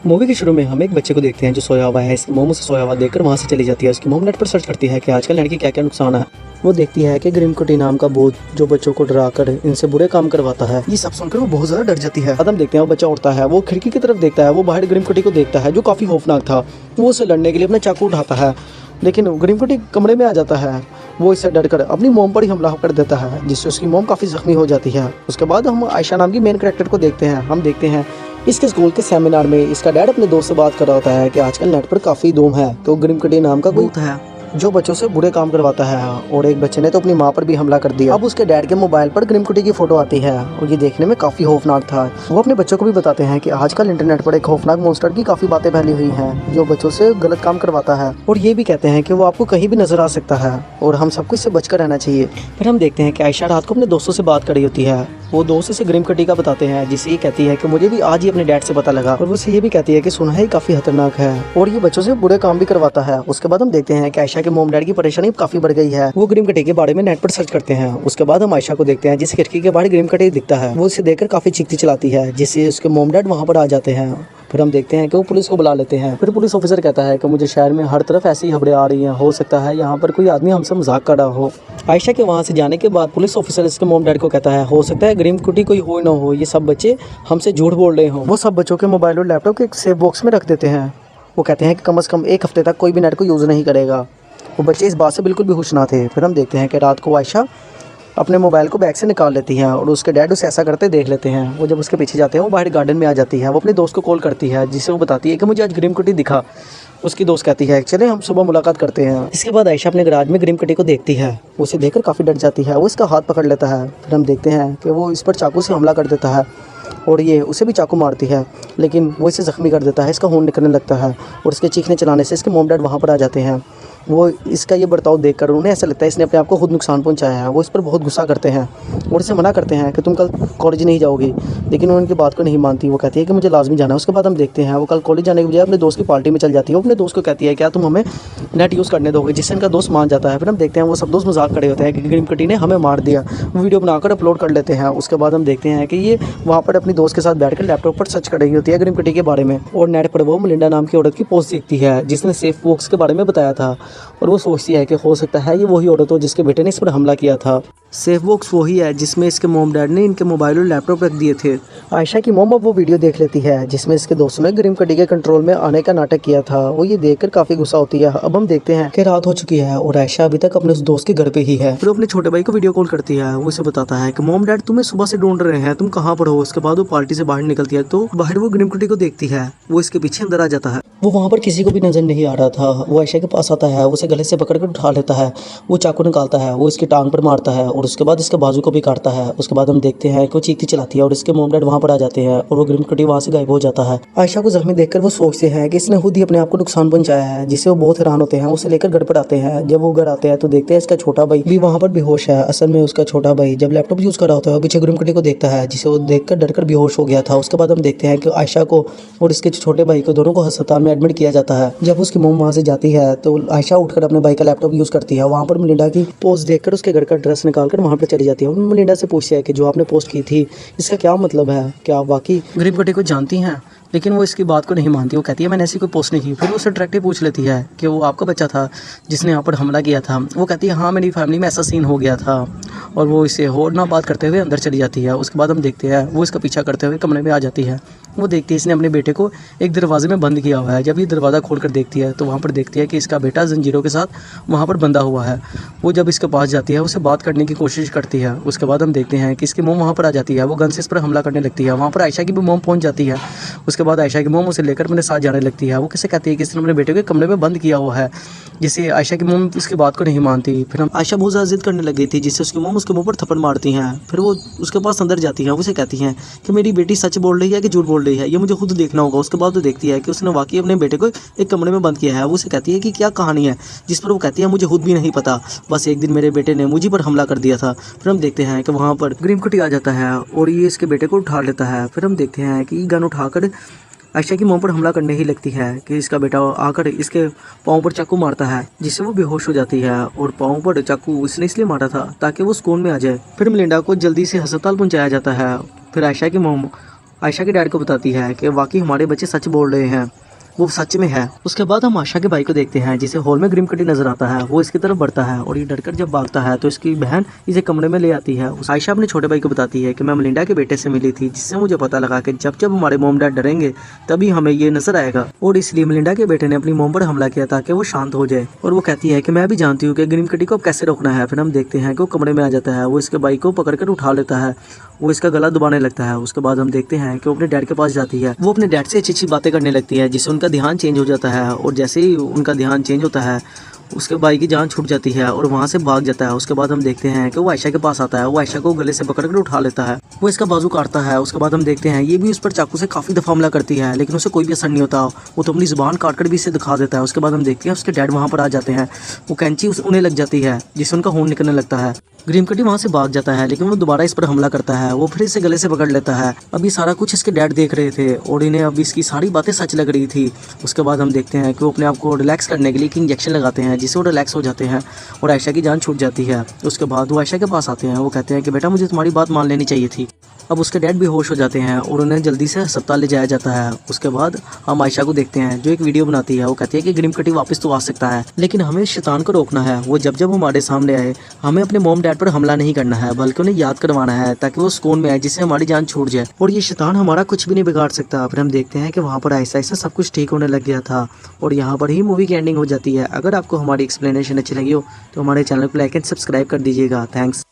Movie के शुरू में हम एक बच्चे को देखते हैं जो सोया हुआ है। इसकी मोम उसे सोया हुआ देखकर वहाँ से चली जाती है। उसकी मोम नेट पर सर्च करती है कि आजकल नेट की क्या क्या नुकसान है। वो देखती है कि ग्रिमकुटी नाम का भूत जो बच्चों को डरा कर इनसे बुरे काम करवाता है। ये सब सुनकर वो बहुत ज्यादा डर जाती है। हम देखते हैं वो बच्चा उठता है, वो खिड़की की तरफ देखता है, वो बाहर ग्रिमकुटी को देखता है जो काफी खौफनाक था। वो उसे लड़ने के लिए अपना चाकू उठाता है, लेकिन ग्रिमकुटी कमरे में आ जाता है। वो इससे डरकर अपनी मोम पर ही हमला कर देता है, जिससे उसकी मोम काफ़ी जख्मी हो जाती है। उसके बाद हम आयशा नाम की मेन कैरेक्टर को देखते हैं। हम देखते हैं इसके स्कूल के सेमिनार में इसका डैड अपने दोस्त से बात कर रहा होता है कि आजकल नेट पर काफ़ी धूम है तो ग्रिमकुटी नाम का भूत है जो बच्चों से बुरे काम करवाता है, और एक बच्चे ने तो अपनी माँ पर भी हमला कर दिया। अब उसके डैड के मोबाइल पर ग्रिमकुटी की फोटो आती है और ये देखने में काफी खौफनाक था। वो अपने बच्चों को भी बताते हैं कि आजकल इंटरनेट पर एक खौफनाक मॉन्स्टर की काफी बातें फैली हुई हैं जो बच्चों से गलत काम करवाता है, और ये भी कहते हैं कि वो आपको कहीं भी नजर आ सकता है और हम सबको इससे बचकर रहना चाहिए। फिर हम देखते हैं कि आयशा रात को अपने दोस्तों से बात कर रही होती है। वो दोस्त इसे ग्रिमकुटी का बताते हैं, जिससे ये कहती है कि मुझे भी आज ही अपने डैड से पता लगा, और वो ये भी कहती है कि सुना है काफी खतरनाक है और ये बच्चों से बुरे काम भी करवाता है। उसके बाद हम देखते हैं कि आयशा के मोम डैड की परेशानी काफी बढ़ गई है। वो ग्रिमकुटी के बारे में नेट पर सर्च करते हैं। उसके बाद हम आयशा को देखते हैं जिस खिड़की के बाहर ग्रिमकुटी दिखता है। वो इसे देखकर काफी चीखती चलाती है, जिससे उसके मोम डैड वहाँ पर आ जाते हैं। फिर हम देखते हैं कि वो पुलिस को बुला लेते हैं। फिर पुलिस ऑफिसर कहता है कि मुझे शहर में हर तरफ ऐसी खबरें आ रही हैं, हो सकता है यहाँ पर कोई आदमी हमसे मजाक कर रहा हो। आयशा के वहाँ से जाने के बाद पुलिस ऑफिसर इसके मोम डैड को कहता है हो सकता है ग्रिमकुटी कोई हो ना हो, ये सब बच्चे हमसे झूठ बोल रहे हो। वो सब बच्चों के मोबाइल और लैपटॉप के एक सेफ बॉक्स में रख देते हैं। वो कहते हैं कि कम से कम एक हफ्ते तक कोई भी नेट को यूज़ नहीं करेगा। वो बच्चे इस बात से बिल्कुल भी खुश ना थे। फिर हम देखते हैं कि रात को आयशा अपने मोबाइल को बैग से निकाल लेती है और उसके डैड उसे ऐसा करते देख लेते हैं। वो जब उसके पीछे जाते हैं वो बाहर गार्डन में आ जाती है। वो अपने दोस्त को कॉल करती है, जिससे वो बताती है कि मुझे आज ग्रिमकुटी दिखा। उसकी दोस्त कहती है चले हम सुबह मुलाकात करते हैं। इसके बाद आयशा अपने गराज में ग्रिमकुटी को देखती है। उसे देखकर काफ़ी डर जाती है। वो इसका हाथ पकड़ लेता है। फिर हम देखते हैं कि वो इस पर चाकू से हमला कर देता है और ये उसे भी चाकू मारती है, लेकिन वो इसे ज़ख्मी कर देता है। इसका खून निकलने लगता है और इसके चीखने चलाने से इसके मोम डैड वहाँ पर आ जाते हैं। वो इसका ये बर्ताव देखकर उन्हें ऐसा लगता है इसने अपने आप को खुद नुकसान पहुंचाया है। वो इस पर बहुत गुस्सा करते हैं और इसे मना करते हैं कि तुम कल कॉलेज नहीं जाओगी, लेकिन वो उनकी बात को नहीं मानती। वो कहती है कि मुझे लाजमी जाना है। उसके बाद हम देखते हैं वो कल कॉलेज जाने के बजाय अपने दोस्त की पार्टी में चल जाती है। वो अपने दोस्त को कहती है क्या तुम हमें नेट यूज़ करने दोगे, जिससे इनका दोस्त मान जाता है। फिर हम देखते हैं वो सब दोस्त मजाक खड़े होते हैं कि ग्रिमकुटी ने हमें मार दिया। वो वीडियो बनाकर अपलोड कर लेते हैं। उसके बाद हम देखते हैं कि ये वहाँ पर अपनी दोस्त के साथ बैठकर लैपटॉप पर सर्च कर रही होती है ग्रिमकुटी के बारे में, और नेट पर वो मलिंडा नाम की औरत की पोस्ट देखती है जिसने सेफ बॉक्स के बारे में बताया था, और वो सोचती है कि हो सकता है ये वही औरत हो जिसके बेटे ने इस पर हमला किया था। सेफ बॉक्स वही है जिसमें इसके मोम डैड ने इनके मोबाइल और लैपटॉप रख दिए थे। आयशा की मोम अब वो वीडियो देख लेती है जिसमें इसके दोस्तों ने ग्रिमकुटी के कंट्रोल में आने का नाटक किया था। वो ये देखकर काफी गुस्सा होती है। अब हम देखते हैं कि रात हो चुकी है और आयशा अभी तक अपने उस दोस्त के घर पे ही है। फिर अपने छोटे भाई को वीडियो कॉल करती है। वो इसे बताता है कि मोम डैड तुम्हें सुबह से ढूंढ रहे हैं, तुम कहाँ पर हो। उसके बाद वो पार्टी से बाहर निकलती है तो बाहर वो ग्रिमकुटी को देखती है। वो इसके पीछे अंदर आ जाता है। वो वहाँ पर किसी को भी नजर नहीं आ रहा था। वो आयशा के पास आता है, उसे गले से पकड़कर उठा लेता है। वो चाकू निकालता है, वो इसकी टांग पर मारता है और उसके बाद इसके बाजू को भी काटता है। उसके बाद हम देखते हैं कि वो चीखती चलाती है और इसके मोम डैड वहाँ पर आ जाते हैं और वो ग्रिमकुटी वहाँ से गायब हो जाता है। आयशा को जख्मी देखकर वो सोचते हैं कि इसने खुद ही अपने आप को नुकसान पहुंचाया है, जिससे वो बहुत हैरान होते हैं। उसे लेकर घर पर आते हैं। जब वो घर आते हैं तो देखते हैं इसका छोटा भाई भी वहाँ पर बेहोश है। असल में उसका छोटा भाई जब लैपटॉप यूज कर रहा होता है पीछे ग्रिमकुटी को देखता है, जिसे वो देखकर डरकर बेहोश हो गया था। उसके बाद हम देखते हैं कि आयशा को और इसके छोटे भाई को दोनों को अस्पताल में एडमिट किया जाता है। जब उसकी मोम वहाँ से जाती है तो आयशा उठकर अपने भाई का लैपटॉप यूज करती है। वहाँ पर मलिंडा की पोस्ट देखकर उसके घर का ड्रेस निकालकर वहाँ पर चली जाती है। मलिंडा से पूछती है कि जो आपने पोस्ट की थी इसका क्या मतलब है, क्या आप वाकई ग्रिमकुटी को जानती हैं। लेकिन वो इसकी बात को नहीं मानती। वो कहती है मैंने ऐसी कोई पोस्ट नहीं की। फिर वो उससे डायरेक्टली पूछ लेती है कि वो आपका बच्चा था जिसने यहाँ पर हमला किया था। वो कहती है हाँ मेरी फैमिली में ऐसा सीन हो गया था, और वो इसे और ना बात करते हुए अंदर चली जाती है। उसके बाद हम देखते हैं वो इसका पीछा करते हुए कमरे में आ जाती है। वो देखती है इसने अपने बेटे को एक दरवाजे में बंद किया हुआ है। जब ये दरवाज़ा खोलकर देखती है तो वहाँ पर देखती है कि इसका बेटा जंजीरों के साथ वहाँ पर बंधा हुआ है। वो जब इसके पास जाती है उसे बात करने की कोशिश करती है। उसके बाद हम देखते हैं कि इसकी मोम वहाँ पर आ जाती है। वो गन से इस पर हमला करने लगती है। वहाँ पर आयशा की भी मोम पहुँच जाती है। उसके बाद आयशा की मोम उसे लेकर मेरे साथ जाने लगती है। वो किसे कहती है कि इसने अपने बेटे को कमरे में बंद किया हुआ है, जिससे आयशा की मोम उसकी बात को नहीं मानती। फिर हम आयशा बहुत ज़्यादा जिद करने लगी थी, जिससे उसकी मोम उसके मुंह पर थप्पड़ मारती हैं। फिर वो उसके पास अंदर जाती है। उसे कहती हैं कि मेरी बेटी सच बोल रही है कि झूठ बोल रही है, ये मुझे खुद देखना होगा। उसके बाद वो देखती है कि उसने वाकई अपने बेटे को एक कमरे में बंद किया है। वो उसे कहती है कि क्या कहानी है, जिस पर वो कहती है मुझे खुद भी नहीं पता, बस एक दिन मेरे बेटे ने मुझे पर हमला कर दिया था। फिर हम देखते हैं कि वहाँ पर ग्रिमकुटी आ जाता है और ये इसके बेटे को उठा लेता है। फिर हम देखते हैं कि गन उठाकर आयशा की मोम पर हमला करने ही लगती है कि इसका बेटा आकर इसके पाँव पर चाकू मारता है, जिससे वो बेहोश हो जाती है। और पाँव पर चाकू इसने इसलिए मारा था ताकि वो सुकून में आ जाए। फिर मलिंडा को जल्दी से अस्पताल पहुंचाया जाता है। फिर आयशा की मोम आयशा के डैड को बताती है कि वाकई हमारे बच्चे सच बोल रहे हैं, वो सच में है। उसके बाद हम आशा के भाई को देखते हैं जिसे हॉल में ग्रीम कटी नजर आता है। वो इसकी तरफ बढ़ता है और ये डरकर जब भागता है तो इसकी बहन इसे कमरे में ले आती है। आयशा अपने छोटे भाई को बताती है कि मैं मलिंडा के बेटे से मिली थी, जिससे मुझे पता लगा कि जब जब हमारे मॉम डैड डरेंगे तभी हमें ये नजर आएगा, और इसलिए मलिंडा के बेटे ने अपनी मॉम पर हमला किया ताकि वो शांत हो जाए। और वो कहती है कि मैं भी जानती हूँ कि ग्रीम कटी को अब कैसे रोकना है। फिर हम देखते हैं कि वो कमरे में आ जाता है, वो इसके भाई को पकड़कर उठा लेता है, वो इसका गला दबाने लगता है। उसके बाद हम देखते हैं कि वो अपने डैड के पास जाती है, वो अपने डैड से अच्छी अच्छी बातें करने लगती है, जिससे उनका ध्यान चेंज हो जाता है। और जैसे ही उनका ध्यान चेंज होता है उसके भाई की जान छूट जाती है और वहाँ से भाग जाता है। उसके बाद हम देखते हैं कि वो आयशा के पास आता है, वो आयशा को गले से पकड़कर उठा लेता है, वो इसका बाजू काटता है। उसके बाद हम देखते हैं ये भी उस पर चाकू से काफी दफा हमला करती है, लेकिन उसे कोई भी असर नहीं होता। वो तो अपनी जुबान काटकर भी इसे दिखा देता है। उसके बाद हम देखते हैं उसके डैड वहाँ पर आ जाते हैं, वो कैंची उन्हें लग जाती है जिससे उनका खून निकलने लगता है। ग्रीम कटी वहाँ से भाग जाता है, लेकिन वो दोबारा इस पर हमला करता है, वो फिर इसे गले से पकड़ लेता है। अभी सारा कुछ इसके डैड देख रहे थे और इन्हें अभी इसकी सारी बातें सच लग रही थी। उसके बाद हम देखते हैं कि वो अपने आप को रिलैक्स करने के लिए एक इंजेक्शन लगाते हैं, जिससे वो रिलैक्स हो जाते हैं और आयशा की जान छूट जाती है। उसके बाद वो आयशा के पास आते हैं, वो कहते हैं कि बेटा मुझे तुम्हारी बात मान लेनी चाहिए थी। अब उसके डैड भी होश हो जाते हैं और उन्हें जल्दी से अस्पताल ले जाया जाता है। उसके बाद हम आयशा को देखते हैं जो एक वीडियो बनाती है, वो कहती है कि ग्रीम कटी वापस तो आ सकता है, लेकिन हमें शैतान को रोकना है। वो जब जब हमारे सामने आए हमें अपने मॉम डैड पर हमला नहीं करना है, बल्कि उन्हें याद करवाना है ताकि वो सुकून में आए, जिससे हमारी जान छूट जाए और ये शैतान हमारा कुछ भी नहीं बिगाड़ सकता। फिर हम देखते हैं कि वहाँ पर ऐसा ऐसा सब कुछ ठीक होने लग गया था और यहाँ पर ही मूवी की एंडिंग हो जाती है। अगर आपको हमारी एक्सप्लेनेशन अच्छी लगी हो तो हमारे चैनल को लाइक एंड सब्सक्राइब कर दीजिएगा। थैंक्स।